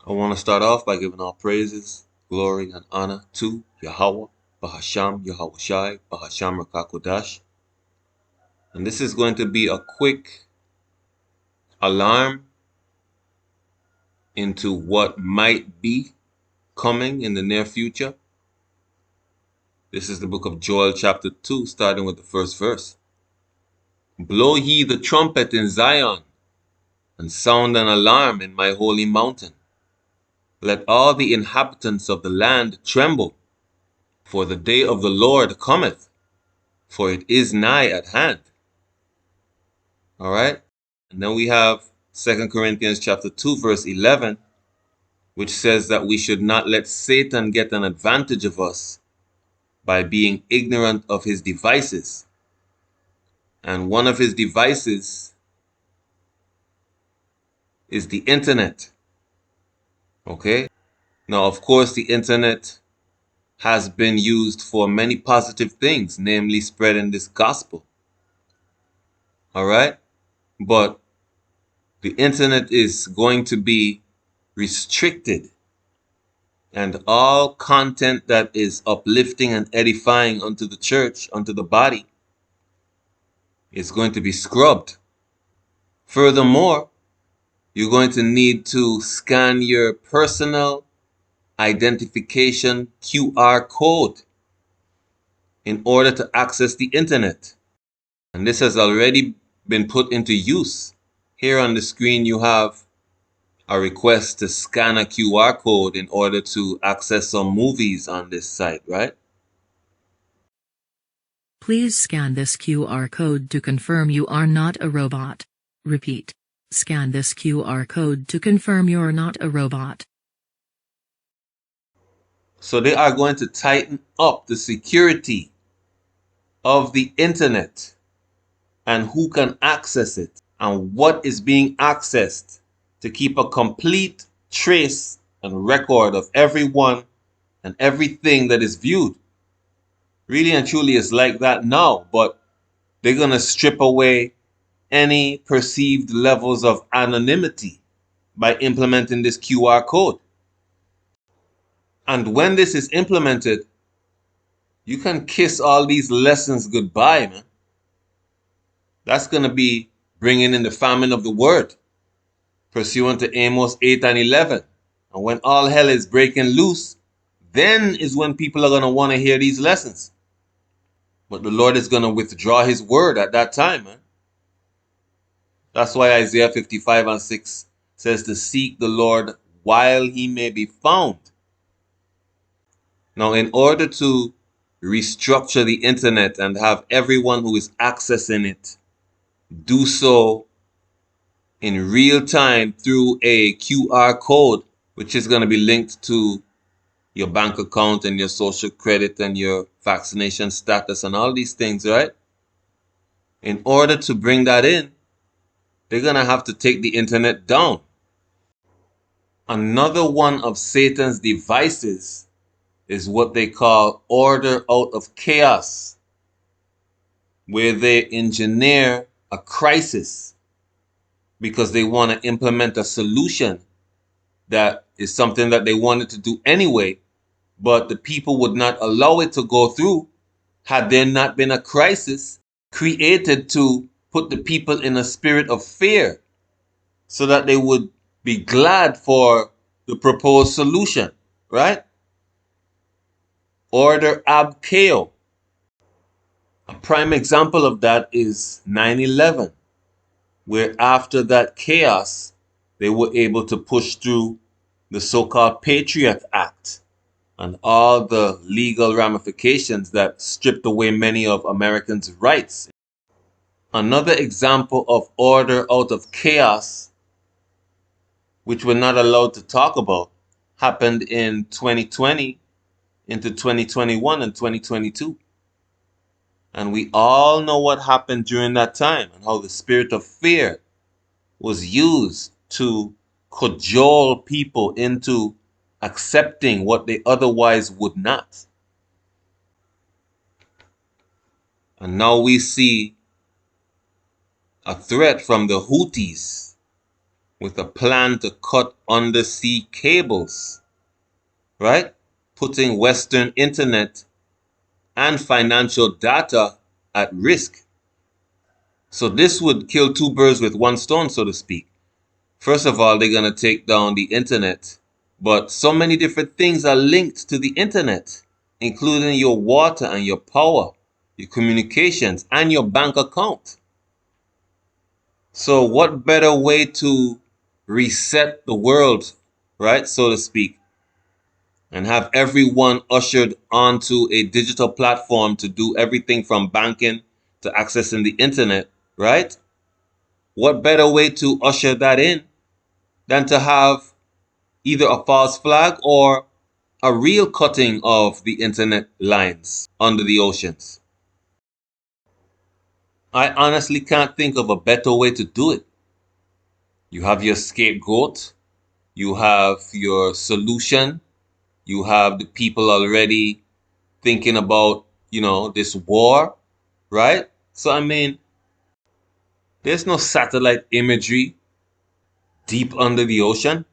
I want to start off by giving all praises, glory, and honor to Yahawah, Bahasham, Yahawashi, Bahasham Rakakodash. And this is going to be a quick alarm into what might be coming in the near future. This is the book of Joel chapter 2, starting with the first verse. Blow ye the trumpet in Zion, and sound an alarm in my holy mountain. Let all the inhabitants of the land tremble, for the day of the Lord cometh, for it is nigh at hand. All right. And then we have 2 Corinthians chapter 2, verse 11, which says that we should not let Satan get an advantage of us by being ignorant of his devices. And one of his devices is the internet. Okay. Now, of course, the internet has been used for many positive things, namely spreading this gospel. All right. But the internet is going to be restricted, and all content that is uplifting and edifying unto the church, unto the body, is going to be scrubbed. Furthermore, you're going to need to scan your personal identification QR code in order to access the internet. And this has already been put into use. Here on the screen, you have a request to scan a QR code in order to access some movies on this site, right? Please scan this QR code to confirm you are not a robot. Repeat. Scan this QR code to confirm you're not a robot. So they are going to tighten up the security of the internet and who can access it and what is being accessed, to keep a complete trace and record of everyone and everything that is viewed. Really and truly, it's like that now, but they're going to strip away any perceived levels of anonymity by implementing this QR code. And when this is implemented, you can kiss all these lessons goodbye, man. That's going to be bringing in the famine of the word, pursuant to Amos 8 and 11. And when all hell is breaking loose, then is when people are going to want to hear these lessons. But the Lord is going to withdraw his word at that time, man. That's why Isaiah 55 and 6 says to seek the Lord while he may be found. Now, in order to restructure the internet and have everyone who is accessing it do so in real time through a QR code, which is going to be linked to your bank account and your social credit and your vaccination status and all these things, right? In order to bring that in, they're going to have to take the internet down. Another one of Satan's devices is what they call order out of chaos, where they engineer a crisis because they want to implement a solution that is something that they wanted to do anyway, but the people would not allow it to go through had there not been a crisis created to put the people in a spirit of fear so that they would be glad for the proposed solution, right? Order ab chaos. A prime example of that is 9/11, where after that chaos, they were able to push through the so-called Patriot Act and all the legal ramifications that stripped away many of Americans' rights. Another example of order out of chaos, which we're not allowed to talk about, happened in 2020 into 2021 and 2022. And we all know what happened during that time and how the spirit of fear was used to cajole people into accepting what they otherwise would not. And now we see a threat from the Houthis with a plan to cut undersea cables, right? Putting Western internet and financial data at risk. So this would kill two birds with one stone, so to speak. First of all, they're going to take down the internet, but so many different things are linked to the internet, including your water and your power, your communications, and your bank account. So what better way to reset the world, right, so to speak, and have everyone ushered onto a digital platform to do everything from banking to accessing the internet, right? What better way to usher that in than to have either a false flag or a real cutting of the internet lines under the oceans? I honestly can't think of a better way to do it. You have your scapegoat, you have your solution, you have the people already thinking about, this war, right? So, I mean, there's no satellite imagery deep under the ocean.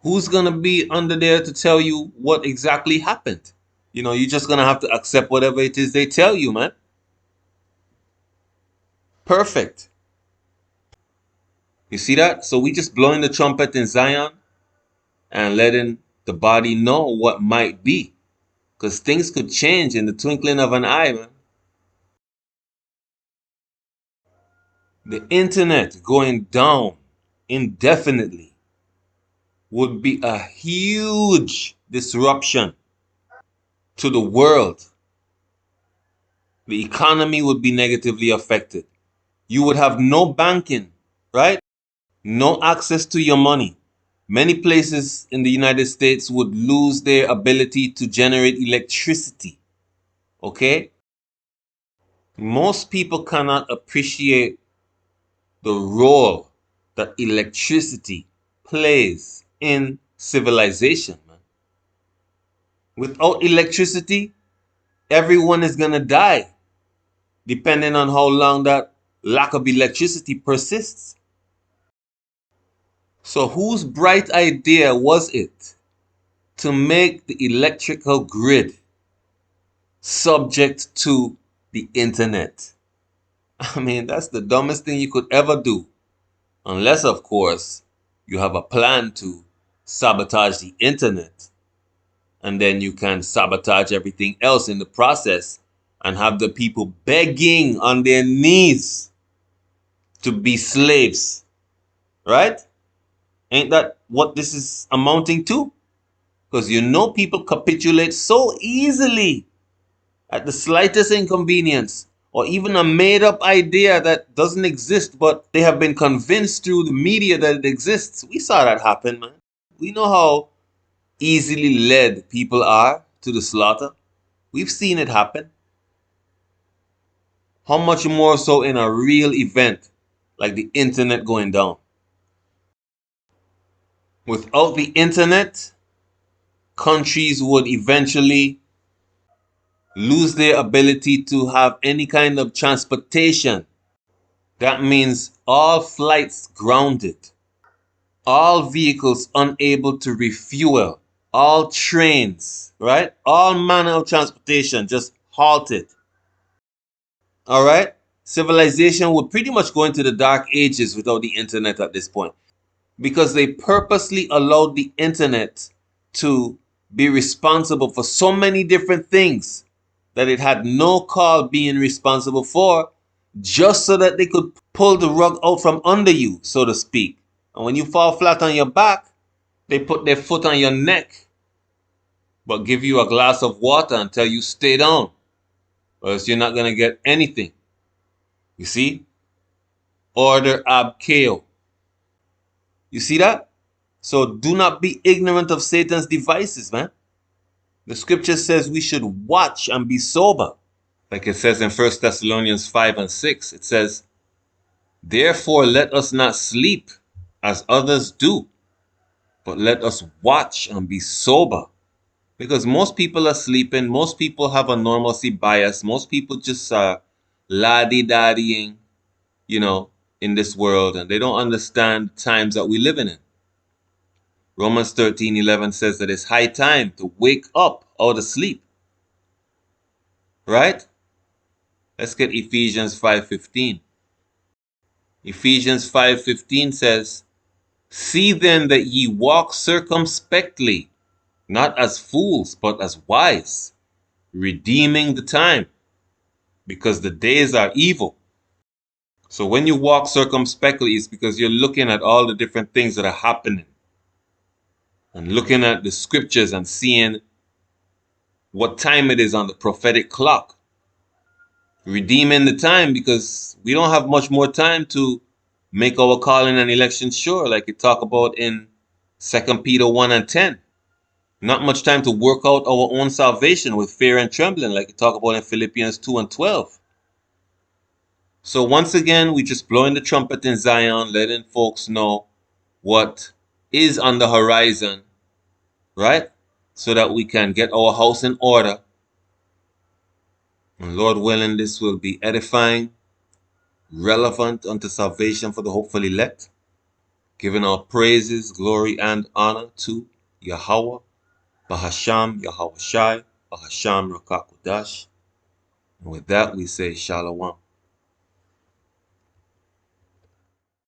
Who's going to be under there to tell you what exactly happened? You're just going to have to accept whatever it is they tell you, man. Perfect. You see that? So we just blowing the trumpet in Zion and letting the body know what might be. Because things could change in the twinkling of an eye, man. The internet going down indefinitely would be a huge disruption to the world. The economy would be negatively affected. You would have no banking, right? No access to your money. Many places in the United States would lose their ability to generate electricity. Okay? Most people cannot appreciate the role that electricity plays in civilization, man. Without electricity, everyone is going to die, depending on how long that lack of electricity persists. So, whose bright idea was it to make the electrical grid subject to the internet? I mean, that's the dumbest thing you could ever do. Unless, of course, you have a plan to sabotage the internet. And then you can sabotage everything else in the process and have the people begging on their knees to be slaves. Right? Ain't that what this is amounting to? Because people capitulate so easily at the slightest inconvenience or even a made up idea that doesn't exist, but they have been convinced through the media that it exists. We saw that happen, man. We know how easily led people are to the slaughter. We've seen it happen. How much more so in a real event like the internet going down? Without the internet, countries would eventually lose their ability to have any kind of transportation. That means all flights grounded, all vehicles unable to refuel, all trains, right? All manner of transportation just halted. All right? Civilization would pretty much go into the dark ages without the internet at this point because they purposely allowed the internet to be responsible for so many different things that it had no call being responsible for, just so that they could pull the rug out from under you, so to speak. And when you fall flat on your back, they put their foot on your neck, but give you a glass of water and tell you stay down, or else you're not going to get anything. You see? Order ab chao. You see that? So do not be ignorant of Satan's devices, man. The scripture says we should watch and be sober. Like it says in 1 Thessalonians 5 and 6, it says, therefore let us not sleep as others do, but let us watch and be sober. Because most people are sleeping. Most people have a normalcy bias. Most people just are laddie-daddying, you know, in this world, and they don't understand the times that we're living in. Romans 13:11 says that it's high time to wake up out of sleep. Right? Let's get Ephesians 5:15. Ephesians 5:15 says, "See then that ye walk circumspectly, not as fools, but as wise, redeeming the time, because the days are evil." So when you walk circumspectly, it's because you're looking at all the different things that are happening and looking at the scriptures and seeing what time it is on the prophetic clock. Redeeming the time because we don't have much more time to make our calling and election sure, like it talk about in 2 Peter 1 and 10. Not much time to work out our own salvation with fear and trembling, like it talk about in Philippians 2 and 12. So once again, we just blowing the trumpet in Zion, letting folks know what is on the horizon, right? So that we can get our house in order. And Lord willing, this will be edifying, relevant unto salvation for the hopeful elect, giving our praises, glory, and honor to Yahawah, Bahasham, Yahawashi, Bahasham Rakakudash. And with that, we say Shalom.